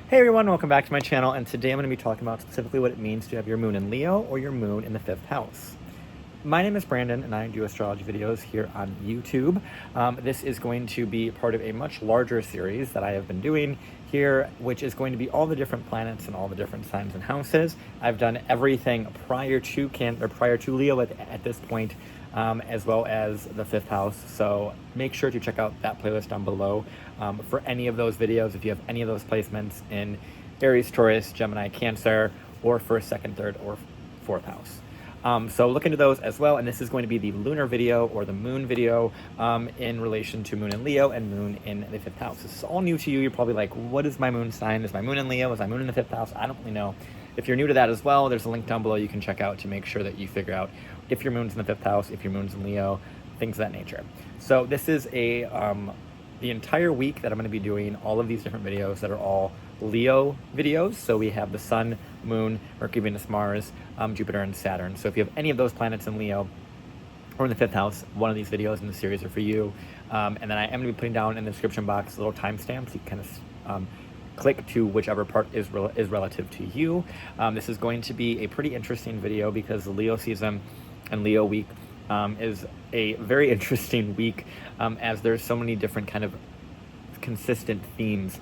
Hey everyone, welcome back to my channel, and today I'm going to be talking about specifically what it means to have your moon in Leo or your moon in the 5th house. My name is Brandon, and I do astrology videos here on YouTube. This is going to be part of a much larger series that I have been doing here, which is going to be all the different planets and all the different signs and houses. I've done everything prior to Leo at this point, as well as the 5th house. So make sure to check out that playlist down below for any of those videos. If you have any of those placements in Aries, Taurus, Gemini, Cancer, or 1st, 2nd, 3rd, or 4th house. So look into those as well, and this is going to be the lunar video or the moon video in relation to moon in Leo and moon in the 5th house. This is all new to you. You're probably like, what is my moon sign? Is my moon in Leo? Is my moon in the 5th house? I don't really know. If you're new to that as well, there's a link down below you can check out to make sure that you figure out if your moon's in the 5th house, if your moon's in Leo, things of that nature. So this is the entire week that I'm going to be doing all of these different videos that are all Leo videos. So we have the Sun, Moon, Mercury, Venus, Mars, Jupiter, and Saturn. So if you have any of those planets in Leo or in the 5th house, one of these videos in the series are for you. And then I am going to be putting down in the description box little timestamps. You can kind of click to whichever part is relative to you. This is going to be a pretty interesting video because the Leo season and Leo week is a very interesting week as there's so many different kind of consistent themes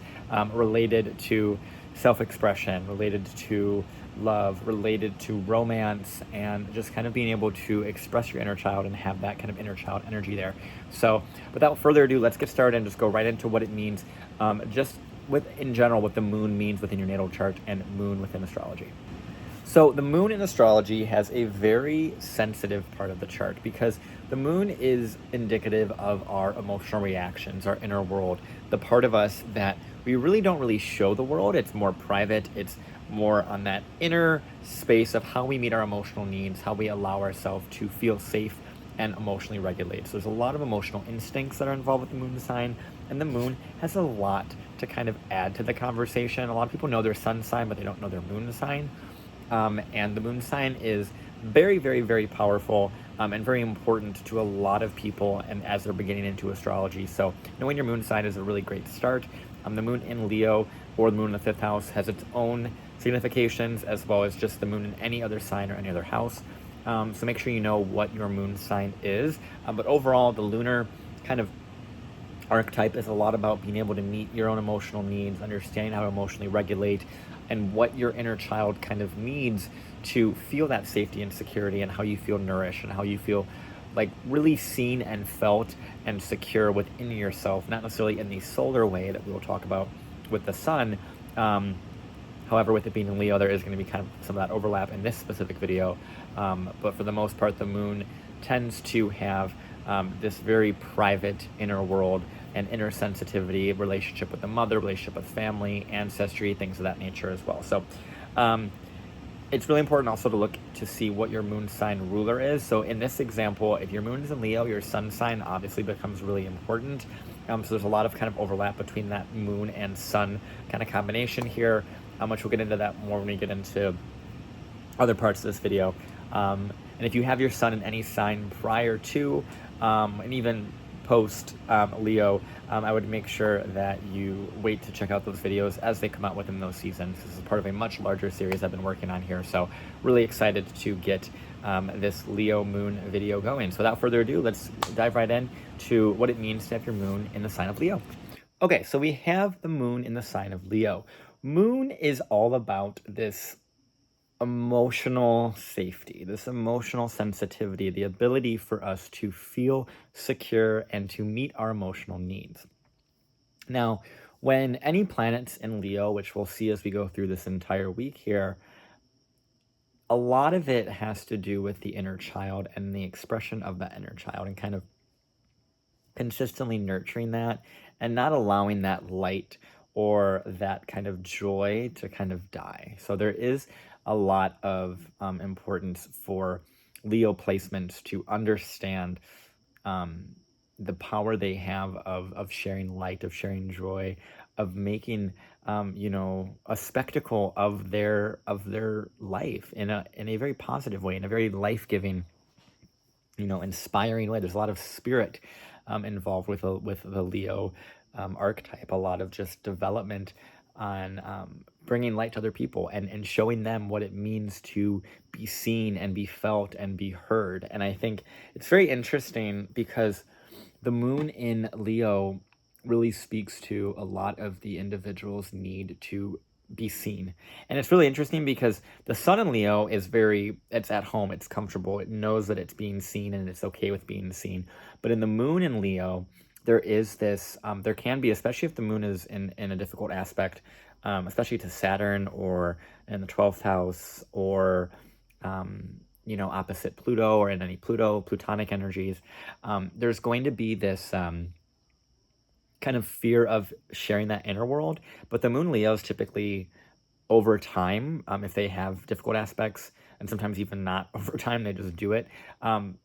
related to self-expression, related to love, related to romance, and just kind of being able to express your inner child and have that kind of inner child energy there. So without further ado, let's get started and just go right into what it means in general, what the moon means within your natal chart and moon within astrology. So the moon in astrology has a very sensitive part of the chart because the moon is indicative of our emotional reactions, our inner world, the part of us that we really don't really show the world. It's more private. It's more on that inner space of how we meet our emotional needs, how we allow ourselves to feel safe and emotionally regulate. So there's a lot of emotional instincts that are involved with the moon sign, and the moon has a lot to kind of add to the conversation. A lot of people know their sun sign, but they don't know their moon sign. And the moon sign is very, very, very powerful and very important to a lot of people and as they're beginning into astrology. So knowing your moon sign is a really great start. The moon in Leo or the moon in the 5th house has its own significations, as well as just the moon in any other sign or any other house. So make sure you know what your moon sign is. But overall, the lunar kind of archetype is a lot about being able to meet your own emotional needs, understanding how to emotionally regulate, and what your inner child kind of needs to feel that safety and security, and how you feel nourished and how you feel like really seen and felt and secure within yourself, not necessarily in the solar way that we will talk about with the sun. However, with it being in Leo, there is going to be kind of some of that overlap in this specific video. But for the most part, the moon tends to have this very private inner world and inner sensitivity, relationship with the mother, relationship with family, ancestry, things of that nature as well. So it's really important also to look to see what your moon sign ruler is. So in this example, if your moon is in Leo, your sun sign obviously becomes really important. So there's a lot of kind of overlap between that moon and sun kind of combination here, which we'll get into that more when we get into other parts of this video. And if you have your sun in any sign prior to and even post Leo, I would make sure that you wait to check out those videos as they come out within those seasons. This is part of a much larger series I've been working on here, so really excited to get this Leo moon video going. So without further ado, let's dive right in to what it means to have your moon in the sign of Leo. Okay, so we have the moon in the sign of Leo. Moon is all about this emotional safety, this emotional sensitivity, the ability for us to feel secure and to meet our emotional needs. Now, when any planets in Leo, which we'll see as we go through this entire week here, a lot of it has to do with the inner child and the expression of that inner child and kind of consistently nurturing that and not allowing that light or that kind of joy to kind of die. So there is a lot of importance for Leo placements to understand the power they have of sharing light, of sharing joy, of making a spectacle of their life in a very positive way, in a very life-giving, inspiring way. There's a lot of spirit involved with the Leo archetype, a lot of just development bringing light to other people and showing them what it means to be seen and be felt and be heard. And I think it's very interesting because the moon in Leo really speaks to a lot of the individual's need to be seen. And it's really interesting because the sun in Leo is it's at home, it's comfortable, it knows that it's being seen and it's okay with being seen. But in the moon in Leo, there is this, there can be, especially if the moon is in a difficult aspect, especially to Saturn or in the 12th house or, opposite Pluto or in any Plutonic energies, there's going to be this kind of fear of sharing that inner world. But the moon Leos typically over time, if they have difficult aspects, and sometimes even not over time, they just do it,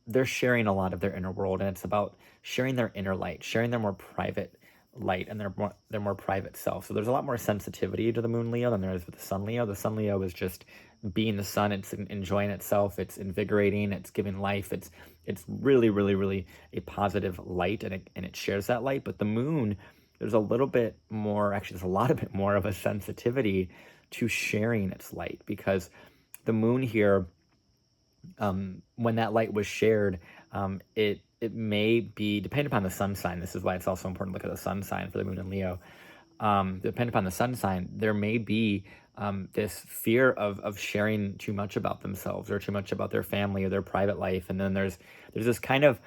they're sharing a lot of their inner world, and it's about sharing their inner light, sharing their more private light and their more private self. So there's a lot more sensitivity to the moon Leo than there is with the sun Leo. The sun Leo is just being the sun. It's enjoying itself. It's invigorating. It's giving life. It's really, really, really a positive light, and it shares that light. But the moon, there's a little bit more, actually, there's a lot of bit more of a sensitivity to sharing its light, because the moon here, when that light was shared, it may be depending upon the sun sign. This is why it's also important to look at the sun sign for the moon in Leo. Depending upon the sun sign, there may be this fear of sharing too much about themselves or too much about their family or their private life. And then there's this kind of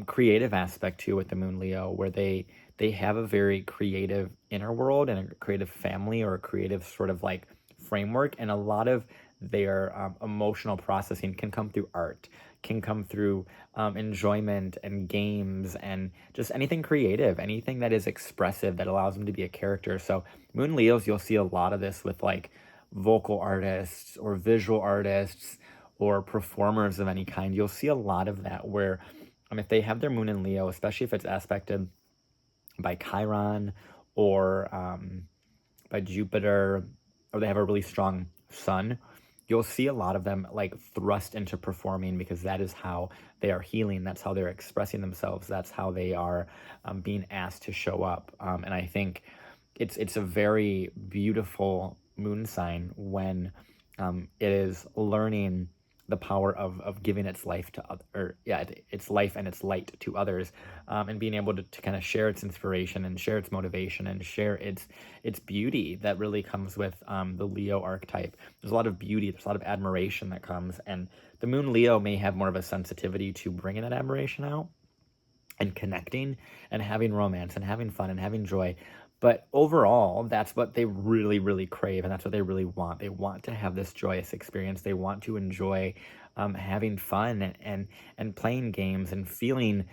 creative aspect too with the moon Leo, where they have a very creative inner world and a creative family or a creative sort of like framework, and a lot of their emotional processing can come through art, can come through enjoyment and games and just anything creative, anything that is expressive that allows them to be a character. So moon Leos, you'll see a lot of this with like vocal artists or visual artists or performers of any kind. You'll see a lot of that where if they have their moon in Leo, especially if it's aspected by Chiron or by Jupiter, or they have a really strong sun, you'll see a lot of them like thrust into performing, because that is how they are healing. That's how they're expressing themselves. That's how they are being asked to show up. And I think it's a very beautiful moon sign when it is learning the power of giving its life to its life and its light to others, and being able to kind of share its inspiration and share its motivation and share its beauty that really comes with the Leo archetype. There's a lot of beauty, there's a lot of admiration that comes, and the moon Leo may have more of a sensitivity to bringing that admiration out and connecting and having romance and having fun and having joy. But overall, that's what they really, really crave, and that's what they really want. They want to have this joyous experience. They want to enjoy having fun and playing games and feeling,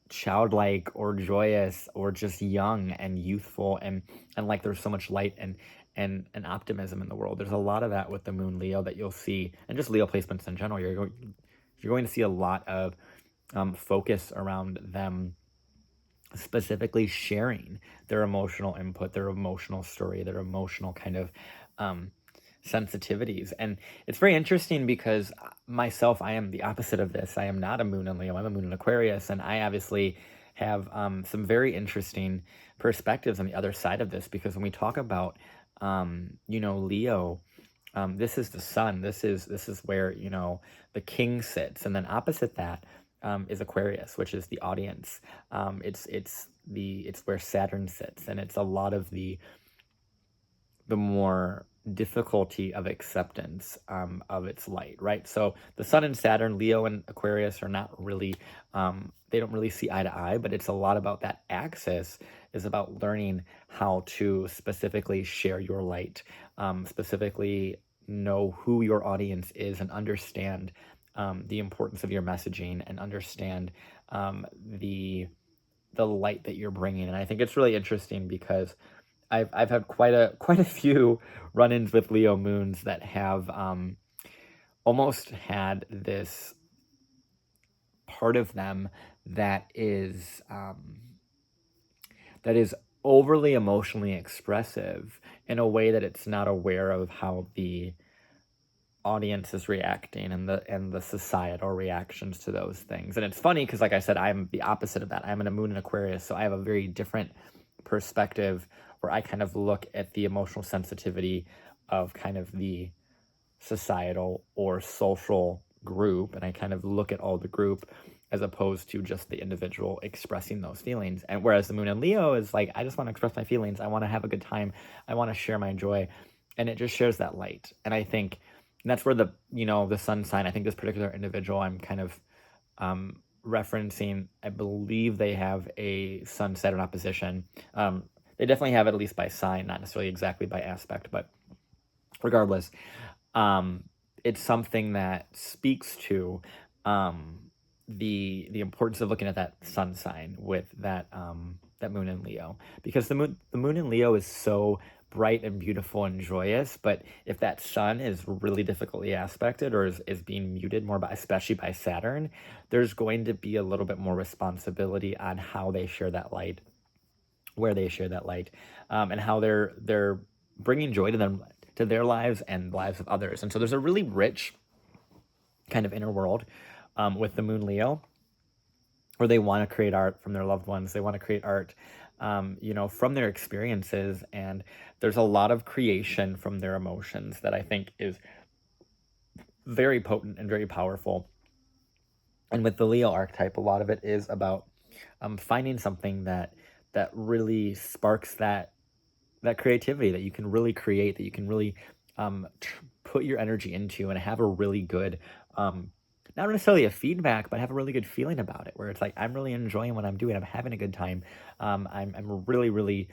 childlike or joyous or just young and youthful, and like there's so much light and optimism in the world. There's a lot of that with the moon Leo that you'll see, and just Leo placements in general. You're going to see a lot of focus around them specifically sharing their emotional input, their emotional story, their emotional kind of sensitivities. And it's very interesting because myself, I am the opposite of this. I am not a moon in Leo, I'm a moon in Aquarius, and I obviously have some very interesting perspectives on the other side of this, because when we talk about Leo, this is the sun. This is where the king sits, and then opposite that is Aquarius, which is the audience. It's where Saturn sits, and it's a lot of the more difficulty of acceptance of its light, right? So the sun and Saturn, Leo and Aquarius are not really, they don't really see eye to eye, but it's a lot about that axis is about learning how to specifically share your light, specifically know who your audience is and understand the importance of your messaging and understand the light that you're bringing. And I think it's really interesting because I've had quite a few run-ins with Leo moons that have almost had this part of them that is overly emotionally expressive in a way that it's not aware of how the audience is reacting and the societal reactions to those things. And it's funny because, like I said, I'm the opposite of that. I'm in a moon in Aquarius, so I have a very different perspective where I kind of look at the emotional sensitivity of kind of the societal or social group, and I kind of look at all the group as opposed to just the individual expressing those feelings. And whereas the moon in Leo is like, I just want to express my feelings, I want to have a good time, I want to share my joy, and it just shares that light. And I think that's where the the sun sign, I think this particular individual I'm kind of referencing, I believe they have a sun Saturn opposition. They definitely have it at least by sign, not necessarily exactly by aspect, but regardless, it's something that speaks to the importance of looking at that sun sign with that that moon in Leo, because the moon in Leo is so bright and beautiful and joyous, but if that sun is really difficultly aspected or is being muted more by, especially by Saturn, there's going to be a little bit more responsibility on how they share that light, where they share that light, and how they're bringing joy to them, to their lives and lives of others. And so there's a really rich kind of inner world with the moon Leo, where they want to create art from their loved ones. They want to create art, from their experiences. And there's a lot of creation from their emotions that I think is very potent and very powerful. And with the Leo archetype, a lot of it is about finding something that really sparks that creativity, that you can really create, that you can really put your energy into, and have a really good, not necessarily a feedback, but have a really good feeling about it, where it's like, I'm really enjoying what I'm doing, I'm having a good time, I'm really, really,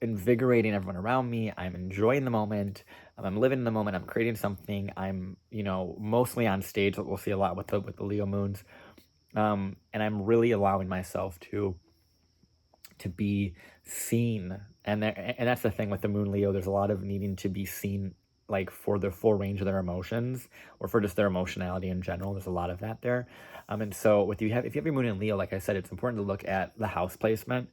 invigorating everyone around me, I'm enjoying the moment, I'm living in the moment, I'm creating something, I'm, mostly on stage, that we'll see a lot with the Leo moons, and I'm really allowing myself to be seen. And that's the thing with the moon Leo, there's a lot of needing to be seen, like for the full range of their emotions, or for just their emotionality in general. There's a lot of that there. And so if you have your moon in Leo, like I said, it's important to look at the house placement,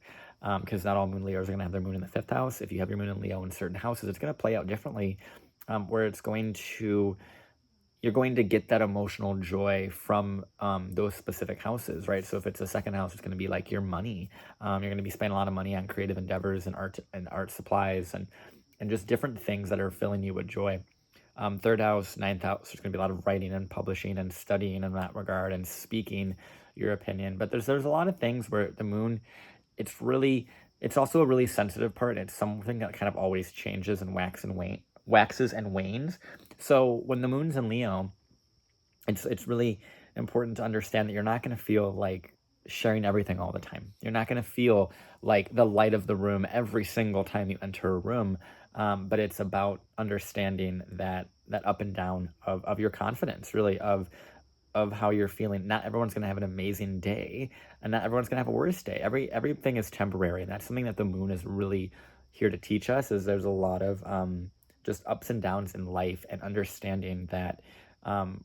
because not all moon Leos are going to have their moon in the 5th house. If you have your moon in Leo in certain houses, it's going to play out differently, where you're going to get that emotional joy from those specific houses, right? So if it's a 2nd house, it's going to be like your money. You're going to be spending a lot of money on creative endeavors and art supplies and just different things that are filling you with joy. 3rd house, 9th house, there's going to be a lot of writing and publishing and studying in that regard, and speaking your opinion. But there's a lot of things where the moon, it's also a really sensitive part. It's something that kind of always changes and waxes and wanes. So when the moon's in Leo, it's really important to understand that you're not going to feel like sharing everything all the time. You're not going to feel like the light of the room every single time you enter a room, but it's about understanding that up and down of your confidence, really, of how you're feeling. Not everyone's going to have an amazing day, and not everyone's going to have a worse day. Everything is temporary, and that's something that the moon is really here to teach us. Is there's a lot of just ups and downs in life, and understanding that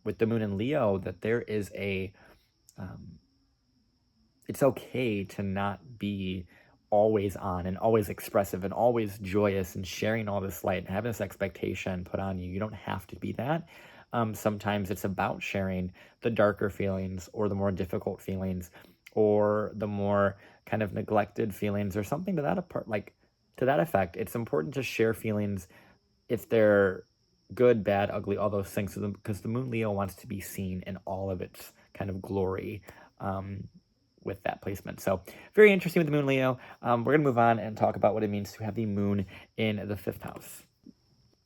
with the moon in Leo, that there is it's okay to not be always on and always expressive and always joyous and sharing all this light and having this expectation put on you. You don't have to be that. Sometimes it's about sharing the darker feelings, or the more difficult feelings, or the more kind of neglected feelings, or something to that effect. It's important to share feelings if they're good, bad, ugly, all those things, because the moon Leo wants to be seen in all of its kind of glory with that placement. So very interesting with the moon Leo. We're going to move on and talk about what it means to have the moon in the 5th house.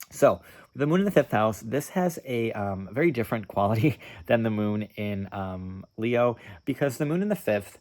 So the moon in the 5th house, this has a very different quality than the moon in Leo, because the moon in the 5th,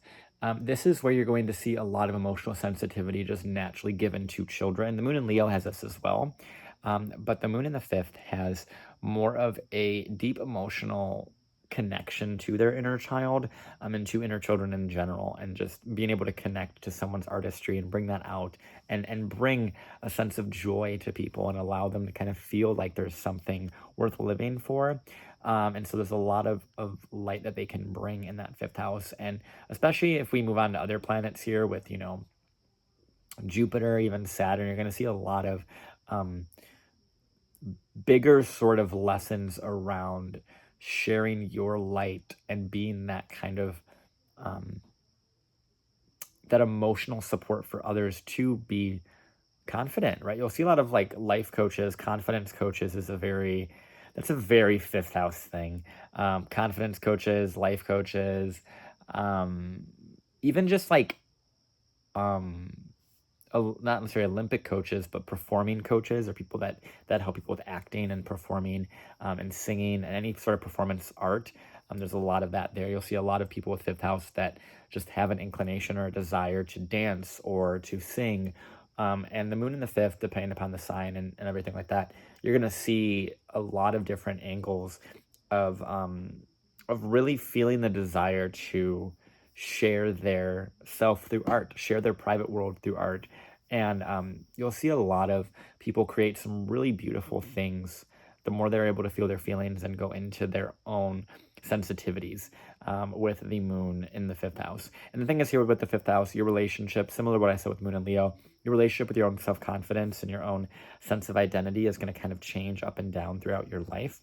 this is where you're going to see a lot of emotional sensitivity just naturally given to children. The moon in Leo has this as well, but the moon in the 5th has more of a deep emotional connection to their inner child, and to inner children in general, and just being able to connect to someone's artistry and bring that out, and bring a sense of joy to people, and allow them to kind of feel like there's something worth living for. And so there's a lot of light that they can bring in that 5th house. And especially if we move on to other planets here with, Jupiter, even Saturn, you're going to see a lot of bigger sort of lessons around sharing your light and being that kind of that emotional support for others to be confident, right? You'll see a lot of like life coaches, confidence coaches is that's a very fifth house thing. Confidence coaches, life coaches, um, even just like, um, not necessarily Olympic coaches, but performing coaches or people that help people with acting and performing, and singing and any sort of performance art. There's a lot of that there. You'll see a lot of people with fifth house that just have an inclination or a desire to dance or to sing. And the moon in the fifth, depending upon the sign and everything like that, you're gonna see a lot of different angles of really feeling the desire to share their self through art, share their private world through art. And you'll see a lot of people create some really beautiful things the more they're able to feel their feelings and go into their own sensitivities, with the moon in the fifth house. And the thing is, here with the fifth house, your relationship, similar to what I said with moon and Leo, your relationship with your own self-confidence and your own sense of identity is going to kind of change up and down throughout your life.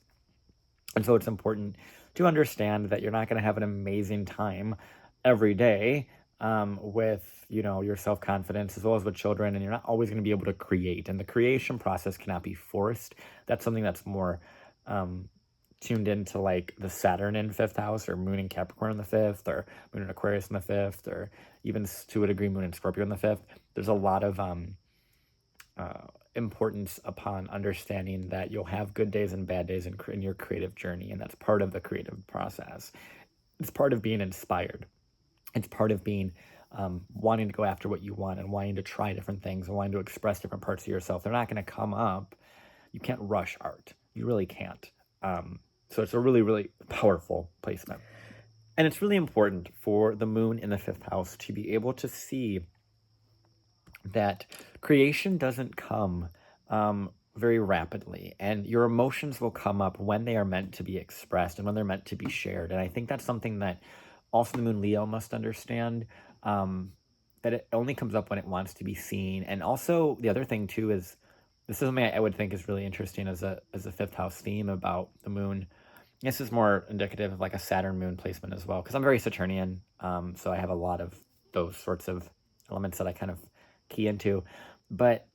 And so it's important to understand that you're not going to have an amazing time every day, with your self-confidence as well as with children, and you're not always going to be able to create. And the creation process cannot be forced. That's something that's more tuned into like the Saturn in fifth house, or moon in Capricorn in the fifth, or moon in Aquarius in the fifth, or even to a degree moon in Scorpio in the fifth. There's a lot of importance upon understanding that you'll have good days and bad days in your creative journey, and that's part of the creative process. It's part of being inspired. It's part of being wanting to go after what you want and wanting to try different things and wanting to express different parts of yourself. They're not going to come up. You can't rush art. You really can't. So it's a really, really powerful placement. And it's really important for the moon in the fifth house to be able to see that creation doesn't come very rapidly, and your emotions will come up when they are meant to be expressed and when they're meant to be shared. And I think that's something that also the moon Leo must understand, that it only comes up when it wants to be seen. And also the other thing too is, this is something I would think is really interesting as a fifth house theme about the moon. This is more indicative of like a Saturn moon placement as well, because I'm very Saturnian, so I have a lot of those sorts of elements that I kind of key into. But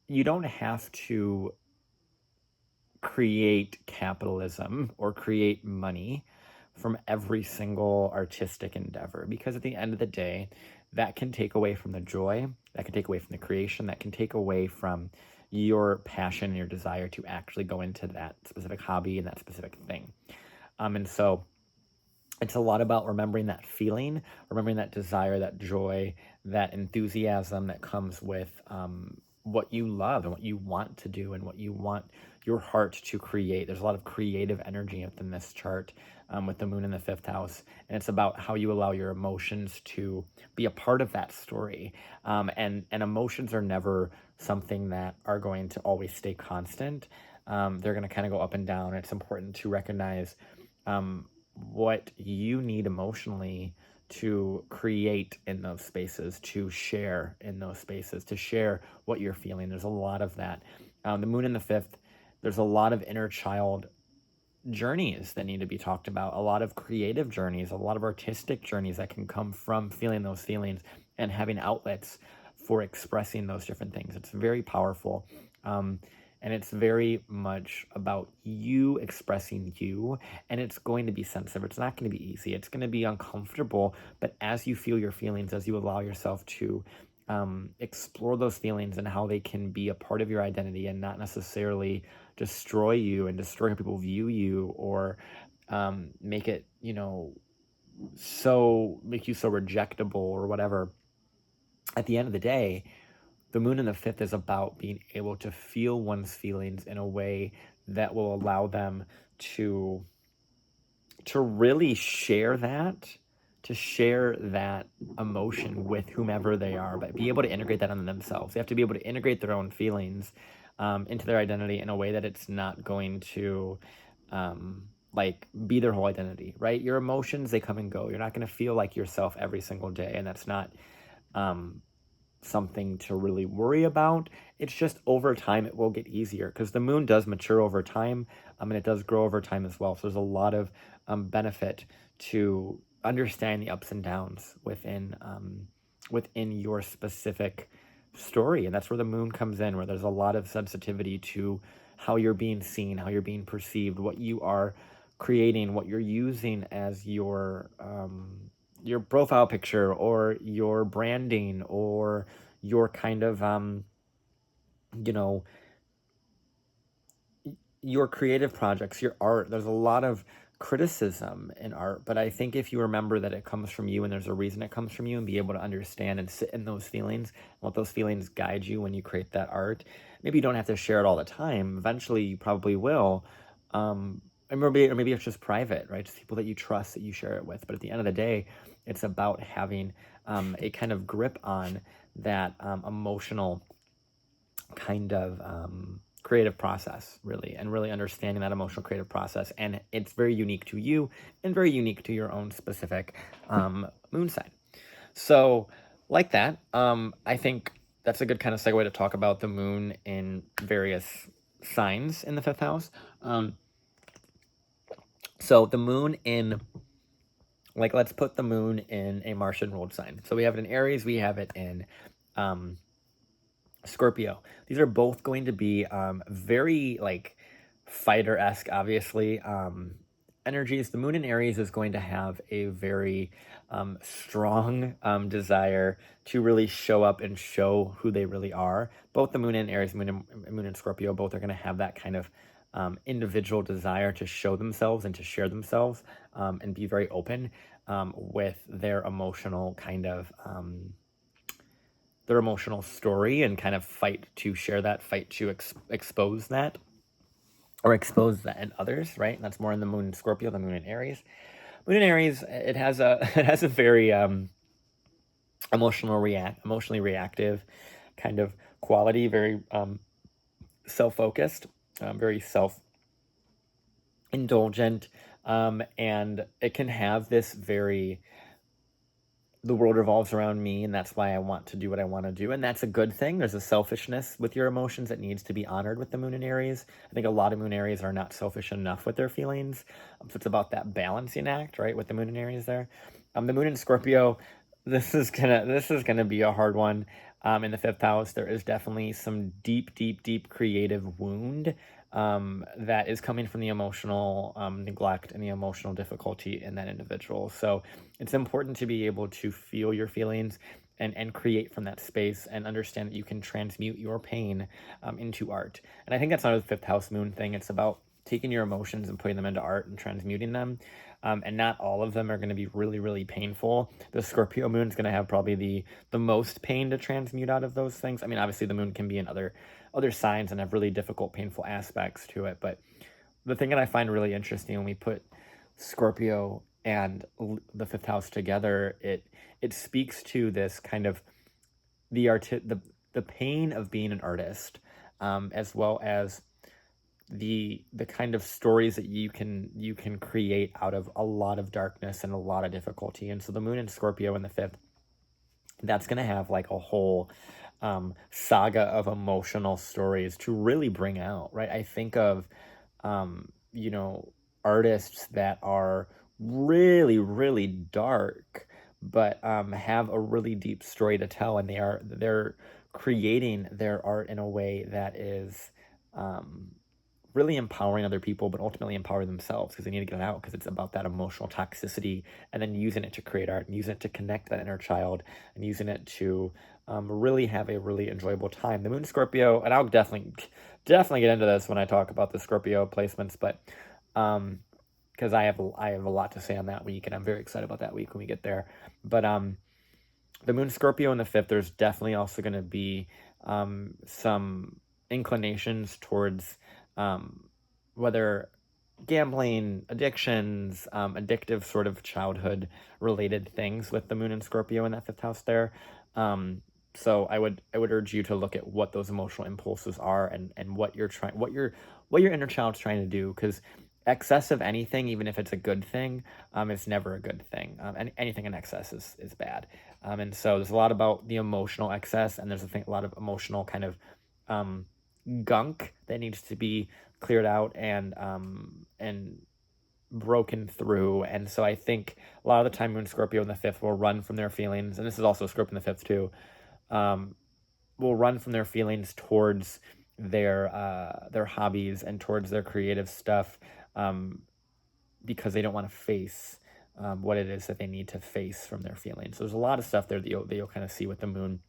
you don't have to create capitalism or create money from every single artistic endeavor, because at the end of the day, that can take away from the joy, that can take away from the creation, that can take away from your passion and your desire to actually go into that specific hobby and that specific thing. And so it's a lot about remembering that feeling, remembering that desire, that joy, that enthusiasm that comes with what you love and what you want to do and what you want your heart to create. There's a lot of creative energy within this chart, with the moon in the fifth house. And it's about how you allow your emotions to be a part of that story. And emotions are never something that are going to always stay constant. They're going to kind of go up and down. It's important to recognize what you need emotionally to create in those spaces, to share in those spaces, to share what you're feeling. There's a lot of that. The moon in the fifth, there's a lot of inner child journeys that need to be talked about, a lot of creative journeys, a lot of artistic journeys that can come from feeling those feelings and having outlets for expressing those different things. It's very powerful. And it's very much about you expressing you, and it's going to be sensitive. It's not going to be easy. It's going to be uncomfortable, but as you feel your feelings, as you allow yourself to explore those feelings and how they can be a part of your identity and not necessarily destroy you and destroy how people view you, or make it, make you so rejectable or whatever. At the end of the day, the moon in the fifth is about being able to feel one's feelings in a way that will allow them to really share that, to share that emotion with whomever they are, but be able to integrate that into themselves. They have to be able to integrate their own feelings into their identity in a way that it's not going to like be their whole identity, right? Your emotions, they come and go. You're not going to feel like yourself every single day, and that's not something to really worry about. It's just over time it will get easier, because the moon does mature over time, and it does grow over time as well. So there's a lot of benefit to understand the ups and downs within within your specific story. And that's where the moon comes in, where there's a lot of sensitivity to how you're being seen, how you're being perceived, what you are creating, what you're using as your profile picture or your branding or your kind of you know your creative projects, your art. There's a lot of criticism in art, but I think if you remember that it comes from you and there's a reason it comes from you, and be able to understand and sit in those feelings, let those feelings guide you when you create that art. Maybe you don't have to share it all the time. Eventually you probably will. Or maybe it's just private, right? Just people that you trust that you share it with. But at the end of the day, it's about having a kind of grip on that emotional kind of creative process, really, and really understanding that emotional creative process. And it's very unique to you and very unique to your own specific moon sign. So, like that, I think that's a good kind of segue to talk about the moon in various signs in the fifth house. So, the moon in, like, let's put the moon in a Martian ruled sign. So, we have it in Aries, we have it in Scorpio. These are both going to be very like fighter-esque, obviously. Energies. The moon in Aries is going to have a very strong desire to really show up and show who they really are. Both the moon in Aries, moon in Scorpio, both are going to have that kind of individual desire to show themselves and to share themselves and be very open with their emotional kind of their emotional story, and kind of fight to share that, fight to expose that, or expose that in others, right? And that's more in the moon in Scorpio, the moon in Aries. Moon in Aries, it has a it has a very emotionally reactive kind of quality, very self-focused, very self-indulgent, and it can have this very, the world revolves around me, and that's why I want to do what I want to do. And that's a good thing. There's a selfishness with your emotions that needs to be honored with the moon in Aries. I think a lot of moon Aries are not selfish enough with their feelings. So it's about that balancing act, right, with the moon in Aries there. The moon in Scorpio, this is gonna be a hard one. In the fifth house, there is definitely some deep creative wound that is coming from the emotional neglect and the emotional difficulty in that individual. So it's important to be able to feel your feelings and create from that space, and understand that you can transmute your pain into art. And I think that's not a fifth house moon thing. It's about taking your emotions and putting them into art and transmuting them. And not all of them are going to be really painful. The Scorpio moon is going to have probably the most pain to transmute out of those things. I mean, obviously the moon can be in other signs and have really difficult, painful aspects to it. But the thing that I find really interesting when we put Scorpio and the fifth house together, it speaks to this kind of the pain of being an artist, as well as the kind of stories that you can create out of a lot of darkness and a lot of difficulty. And so the moon in Scorpio in the fifth, that's going to have like a whole saga of emotional stories to really bring out, right? I think of artists that are really dark, but have a really deep story to tell, and they're creating their art in a way that is really empowering other people, but ultimately empower themselves, because they need to get it out, because it's about that emotional toxicity, and then using it to create art and using it to connect that inner child and using it to really have a really enjoyable time. The moon Scorpio, and I'll definitely get into this when I talk about the Scorpio placements, but because I have a lot to say on that week, and I'm very excited about that week when we get there. But the moon Scorpio in the fifth, there's definitely also going to be some inclinations towards whether gambling, addictions, addictive sort of childhood related things with the moon and Scorpio in that fifth house there. So I would urge you to look at what those emotional impulses are, and what your inner child's trying to do, because excess of anything, even if it's a good thing, is never a good thing. And anything in excess is bad. And so there's a lot about the emotional excess, and there's a lot of emotional kind of gunk that needs to be cleared out and broken through. And so I think a lot of the time Moon Scorpio in the fifth will run from their feelings, and this is also Scorpio in the fifth too, will run from their feelings towards their hobbies and towards their creative stuff, because they don't want to face what it is that they need to face from their feelings. So there's a lot of stuff there that you'll kind of see with the moon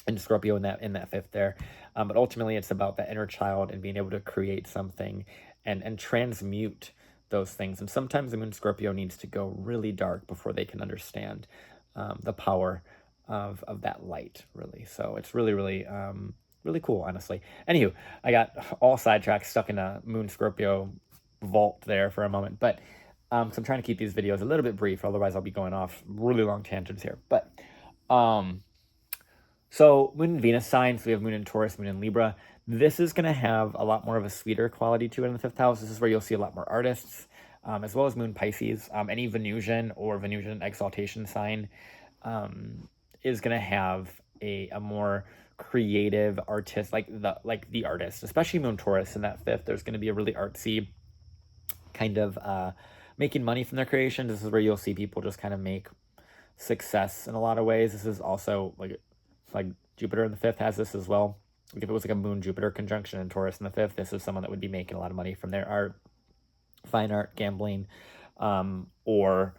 and Scorpio in that fifth there, but ultimately it's about the inner child and being able to create something and transmute those things. And sometimes the moon Scorpio needs to go really dark before they can understand the power of that light, really. So it's really, really, really cool, honestly. Anywho, I got all sidetracked, stuck in a moon Scorpio vault there for a moment, but so I'm trying to keep these videos a little bit brief, otherwise I'll be going off really long tangents here. But so Moon and Venus signs, we have Moon in Taurus, Moon in Libra. This is going to have a lot more of a sweeter quality to it in the fifth house. This is where you'll see a lot more artists, as well as Moon Pisces. Any Venusian or Venusian exaltation sign is going to have a more creative artist, like the artist, especially Moon Taurus in that fifth. There's going to be a really artsy kind of making money from their creations. This is where you'll see people just kind of make success in a lot of ways. This is also like Jupiter in the fifth has this as well. Like if it was like a Moon Jupiter conjunction in Taurus in the fifth, this is someone that would be making a lot of money from their art, fine art, gambling, or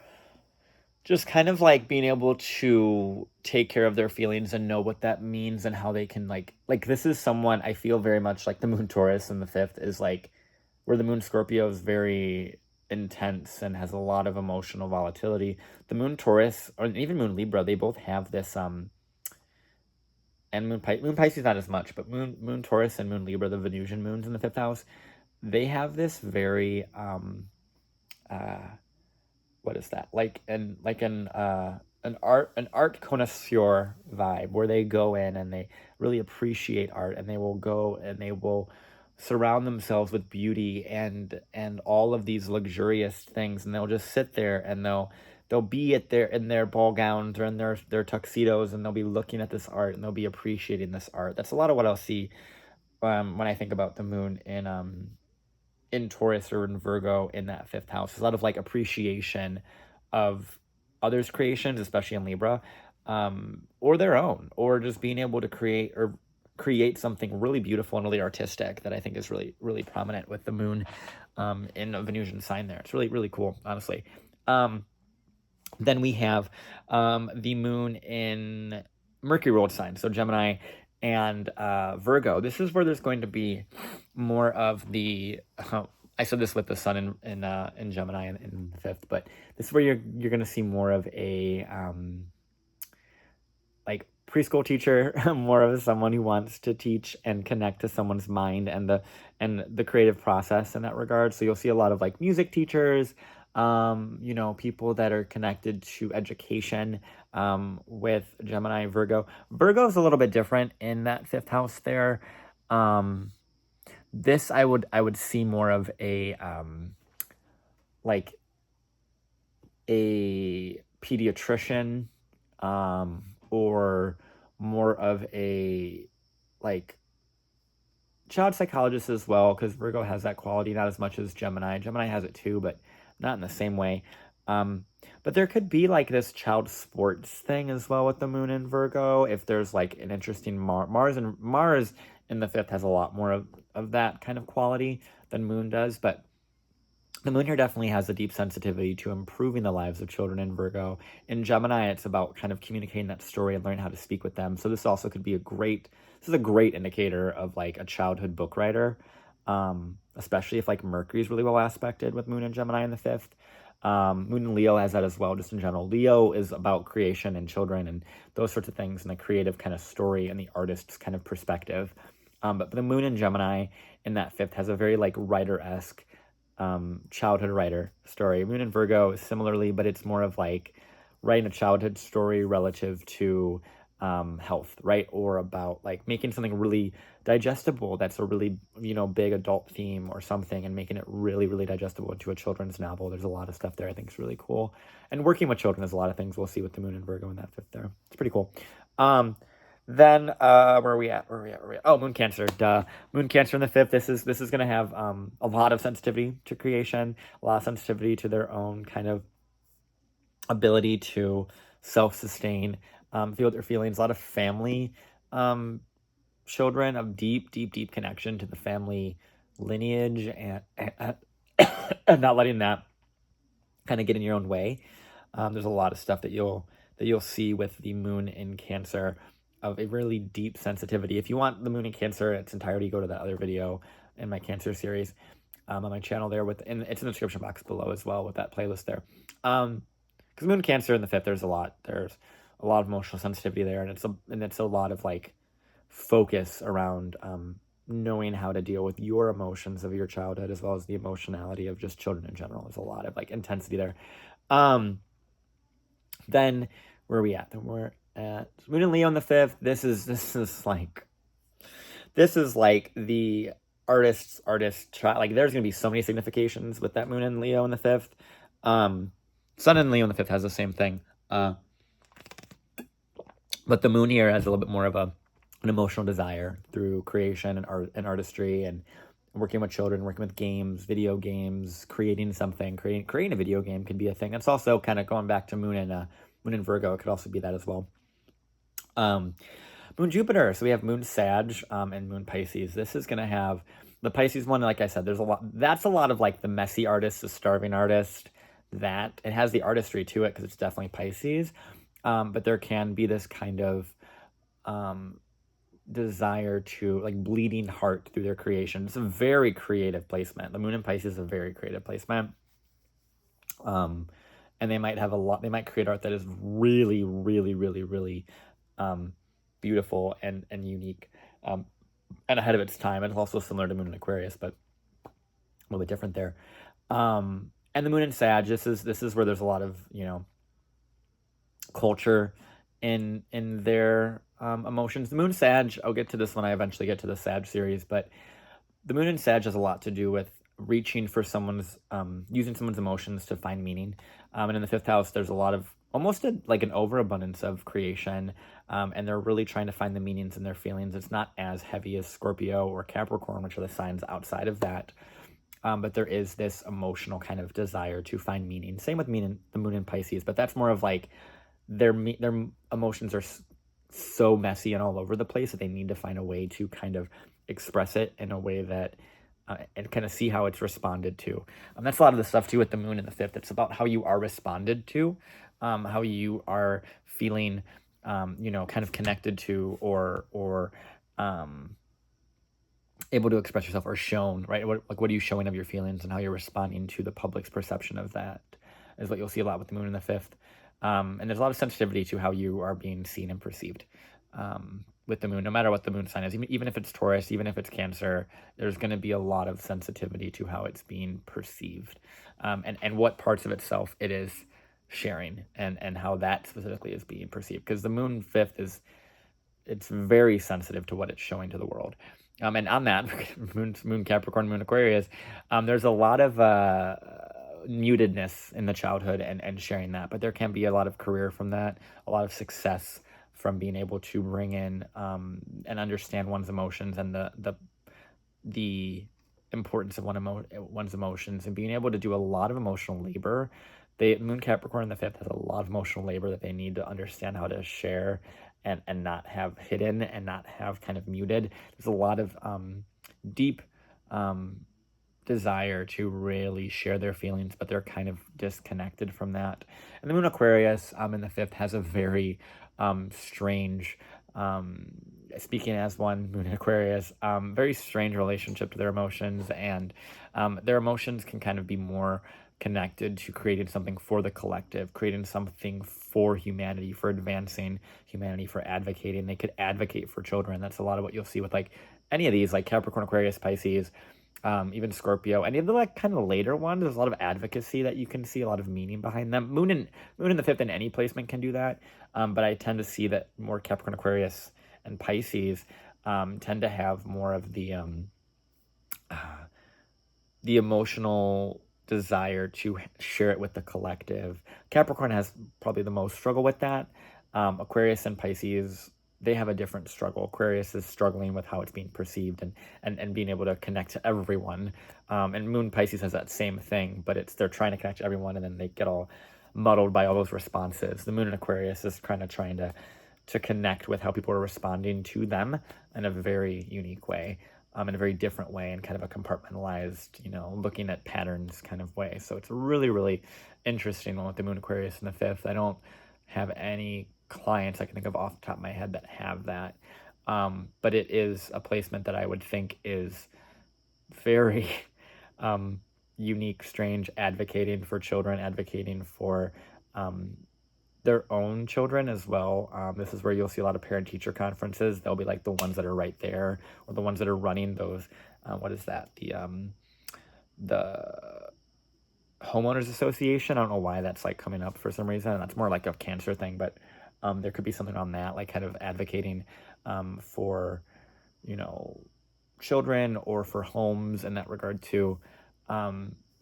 just kind of like being able to take care of their feelings and know what that means and how they can like this is someone I feel very much like the Moon Taurus in the fifth is like where the Moon Scorpio is very intense and has a lot of emotional volatility. The Moon Taurus or even Moon Libra, they both have this and Moon Pisces not as much, but Moon Taurus and Moon Libra, the Venusian moons in the fifth house, they have this very what is that? An art connoisseur vibe where they go in and they really appreciate art, and they will go and they will surround themselves with beauty and all of these luxurious things, and they'll just sit there and they'll be in their ball gowns or in their tuxedos, and they'll be looking at this art and they'll be appreciating this art. That's a lot of what I'll see when I think about the moon in Taurus or in Virgo in that fifth house. A lot of like appreciation of others' creations, especially in Libra, or their own, or just being able to create something really beautiful and really artistic that I think is really, really prominent with the moon in a Venusian sign there. It's really, really cool, honestly. Then we have the moon in Mercury ruled signs, so Gemini and Virgo. This is where there's going to be more of the I said this with the sun in Gemini in the fifth, but this is where you're going to see more of a like preschool teacher, more of someone who wants to teach and connect to someone's mind and the creative process in that regard. So you'll see a lot of like music teachers, people that are connected to education with Gemini and Virgo. Virgo is a little bit different in that fifth house there. This I would see more of a like a pediatrician, or more of a like child psychologist as well, because Virgo has that quality, not as much as Gemini. Gemini has it too, but not in the same way. But there could be like this child sports thing as well with the moon in Virgo. If there's like an interesting Mars in the fifth has a lot more of that kind of quality than moon does. But the moon here definitely has a deep sensitivity to improving the lives of children in Virgo. In Gemini, it's about kind of communicating that story and learning how to speak with them. So this also could be this is a great indicator of like a childhood book writer, especially if like Mercury is really well aspected with moon and Gemini in the fifth. Moon and Leo has that as well, just in general. Leo is about creation and children and those sorts of things, and the creative kind of story and the artist's kind of perspective. But the moon in Gemini in that fifth has a very like writer-esque childhood writer story. Moon in Virgo similarly, but it's more of like writing a childhood story relative to health, right? Or about like making something really digestible that's a really, big adult theme or something, and making it really, really digestible into a children's novel. There's a lot of stuff there I think is really cool. And working with children is a lot of things we'll see with the moon in Virgo in that fifth there. It's pretty cool. Then where are we at? Oh, Moon Cancer. Duh. Moon Cancer in the fifth. This is gonna have a lot of sensitivity to creation, a lot of sensitivity to their own kind of ability to self-sustain, feel their feelings. A lot of family um, children of deep connection to the family lineage, and not letting that kind of get in your own way. There's a lot of stuff that you'll see with the moon in Cancer of a really deep sensitivity. If you want the moon in Cancer in its entirety, go to that other video in my Cancer series on my channel there. And it's in the description box below as well with that playlist there. Because moon Cancer in the fifth, there's a lot of emotional sensitivity there, and it's a lot of like focus around knowing how to deal with your emotions of your childhood as well as the emotionality of just children in general. There's a lot of like intensity there. Then where are we at? Then we're at Moon and Leo in the fifth. This is like the artist child. Like there's gonna be so many significations with that Moon and Leo in the fifth. Sun and Leo in the fifth has the same thing. But the moon here has a little bit more of an emotional desire through creation and art and artistry and working with children, working with games, video games, creating something, creating a video game could be a thing. It's also kind of going back to Moon and Virgo. It could also be that as well. Moon Jupiter. So we have Moon Sag and Moon Pisces. This is going to have the Pisces one. Like I said, there's a lot. That's a lot of like the messy artist, the starving artist. That it has the artistry to it because it's definitely Pisces. But there can be this kind of desire to like bleeding heart through their creation. It's a very creative placement. The Moon in Pisces is a very creative placement. And they might have they might create art that is really beautiful and unique and ahead of its time. It's also similar to Moon in Aquarius, but a little bit different there. And the Moon in Sag, this is where there's a lot of, culture in their emotions. The Moon Sag, I'll get to this when I eventually get to the Sag series, but the Moon in Sag has a lot to do with reaching for using someone's emotions to find meaning. And in the fifth house, there's a lot of almost like an overabundance of creation, and they're really trying to find the meanings in their feelings. It's not as heavy as Scorpio or Capricorn, which are the signs outside of that. But there is this emotional kind of desire to find meaning. Same with the Moon in Pisces, but that's more of like their emotions are so messy and all over the place that they need to find a way to kind of express it in a way that and kind of see how it's responded to. That's a lot of the stuff too with the Moon in the fifth. It's about how you are responded to, how you are feeling, kind of connected to or able to express yourself or shown, right? What are you showing of your feelings and how you're responding to the public's perception of that is what you'll see a lot with the Moon in the fifth. And there's a lot of sensitivity to how you are being seen and perceived with the moon, no matter what the moon sign is. Even if it's Taurus, even if it's Cancer, there's going to be a lot of sensitivity to how it's being perceived and what parts of itself it is sharing and how that specifically is being perceived. Because the moon fifth it's very sensitive to what it's showing to the world. And on that, moon Capricorn, Moon Aquarius, there's a lot of mutedness in the childhood and sharing that, but there can be a lot of career from that, a lot of success from being able to bring in and understand one's emotions and the importance of one's emotions and being able to do a lot of emotional labor. The Moon Capricorn in the fifth has a lot of emotional labor that they need to understand how to share and not have hidden and not have kind of muted. There's a lot of deep desire to really share their feelings, but they're kind of disconnected from that. And the Moon Aquarius in the fifth has a very strange, speaking as one Moon Aquarius, very strange relationship to their emotions, and their emotions can kind of be more connected to creating something for the collective, creating something for humanity, for advancing humanity, for advocating. They could advocate for children. That's a lot of what you'll see with like any of these, like Capricorn, Aquarius, Pisces, even Scorpio, any of the like kind of later ones. There's a lot of advocacy that you can see, a lot of meaning behind them. Moon in the fifth in any placement can do that, but I tend to see that more Capricorn, Aquarius, and Pisces tend to have more of the emotional desire to share it with the collective. Capricorn has probably the most struggle with that. Aquarius and Pisces they have a different struggle. Aquarius is struggling with how it's being perceived and being able to connect to everyone. And Moon Pisces has that same thing, but they're trying to connect to everyone, and then they get all muddled by all those responses. The Moon in Aquarius is kind of trying to connect with how people are responding to them in a very unique way, in a very different way, and kind of a compartmentalized, looking at patterns kind of way. So it's a really, really interesting one with the Moon Aquarius in the fifth. I don't have any clients I can think of off the top of my head that have that. But it is a placement that I would think is very unique, strange, advocating for children, advocating for their own children as well. This is where you'll see a lot of parent-teacher conferences. They'll be like the ones that are right there, or the ones that are running those. What is that? The homeowners association. I don't know why that's like coming up for some reason. That's more like a cancer thing, but there could be something on that, like kind of advocating for, children or for homes in that regard too.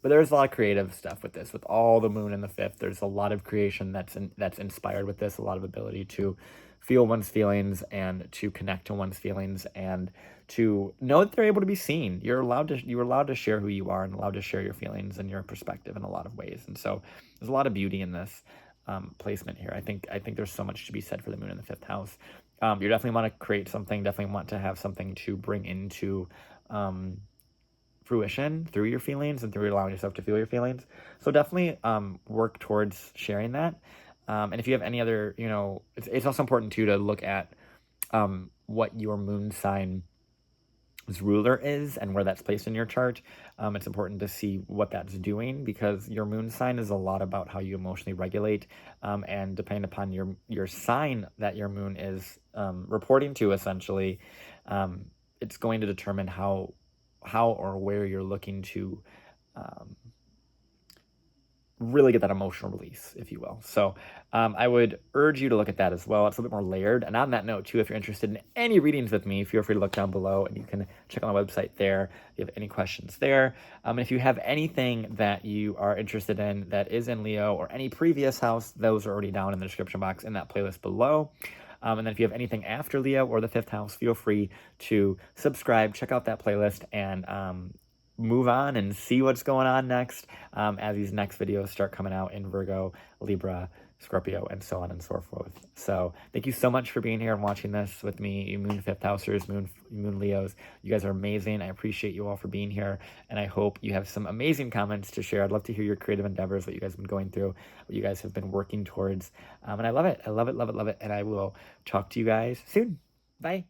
But there's a lot of creative stuff with this, with all the Moon in the fifth. There's a lot of creation that's inspired with this, a lot of ability to feel one's feelings and to connect to one's feelings and to know that they're able to be seen. You're allowed to share who you are and allowed to share your feelings and your perspective in a lot of ways. And so there's a lot of beauty in this placement here. I think there's so much to be said for the Moon in the fifth house. You definitely want to create something, definitely want to have something to bring into fruition through your feelings and through allowing yourself to feel your feelings. So definitely work towards sharing that. And if you have any other, it's also important too to look at what your moon sign ruler is and where that's placed in your chart. It's important to see what that's doing, because your moon sign is a lot about how you emotionally regulate, and depending upon your sign that your moon is reporting to, essentially, it's going to determine how or where you're looking to really get that emotional release, if you will. So I would urge you to look at that as well. It's a little bit more layered. And on that note too, if you're interested in any readings with me, feel free to look down below and you can check on my website there if you have any questions there. And if you have anything that you are interested in that is in Leo or any previous house, those are already down in the description box in that playlist below. And then if you have anything after Leo or the fifth house, feel free to subscribe, check out that playlist, and move on and see what's going on next as these next videos start coming out in Virgo, Libra, Scorpio, and so on and so forth. So thank you so much for being here and watching this with me, you Moon Fifth Housers, Moon Leos. You guys are amazing. I appreciate you all for being here, and I hope you have some amazing comments to share. I'd love to hear your creative endeavors, what you guys have been going through, what you guys have been working towards, and I love it. I love it, love it, love it, and I will talk to you guys soon. Bye.